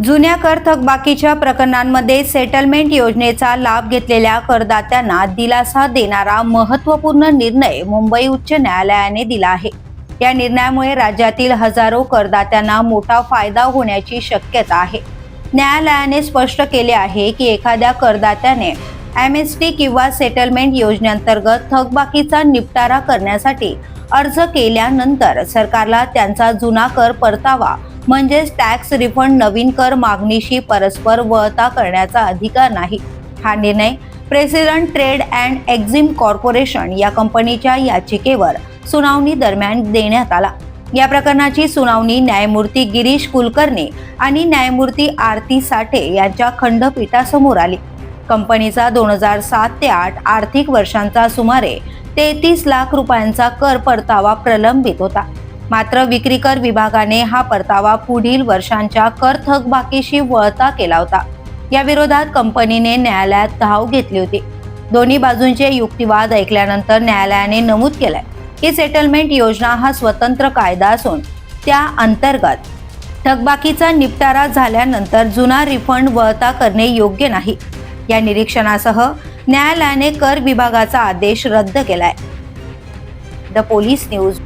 जुन्या कर थकबाकीच्या प्रकरणांमध्ये सेटलमेंट योजनेचा लाभ घेतलेल्या करदात्यांना दिलासा देणारा महत्त्वपूर्ण निर्णय मुंबई उच्च न्यायालयाने दिला आहे। या निर्णयामुळे राज्यातील हजारो करदात्यांना मोठा फायदा होण्याची शक्यता आहे। न्यायालयाने स्पष्ट केले आहे की एखाद्या करदात्याने एमएसटी किंवा सेटलमेंट योजनेअंतर्गत थकबाकीचा निपटारा करण्यासाठी अर्ज केल्यानंतर सरकारला त्यांचा जुना कर परतावा म्हणजेच टॅक्स रिफंड नवीन कर मागणीशी परस्पर वळता करण्याचा अधिकार नाही। हा निर्णय president trade and Exim corporation या कंपनीच्या याचिकेवर सुनावणी दरम्यान देण्यात आला। या प्रकरणाची सुनावणी न्यायमूर्ती गिरीश कुलकर्णी आणि न्यायमूर्ती आरती साठे यांच्या खंडपीठासमोर आली। कंपनीचा 2007 ते 8 आर्थिक वर्षांचा सुमारे 33 लाख रुपयांचा कर परतावा प्रलंबित होता। मात्र विक्री कर विभागाने हा परतावा पुढील वर्षांच्या कर थकबाकीशी वळता केला होता। या विरोधात कंपनीने न्यायालयात धाव घेतली होती। दोन्ही बाजूंचे युक्तिवाद ऐकल्यानंतर न्यायालयाने नमूद केलंय की सेटलमेंट योजना हा स्वतंत्र कायदा असून त्या अंतर्गत थकबाकीचा निपटारा झाल्यानंतर जुना रिफंड वळता करणे योग्य नाही। या निरीक्षणासह न्यायालयाने कर विभागाचा आदेश रद्द केलाय। The police news.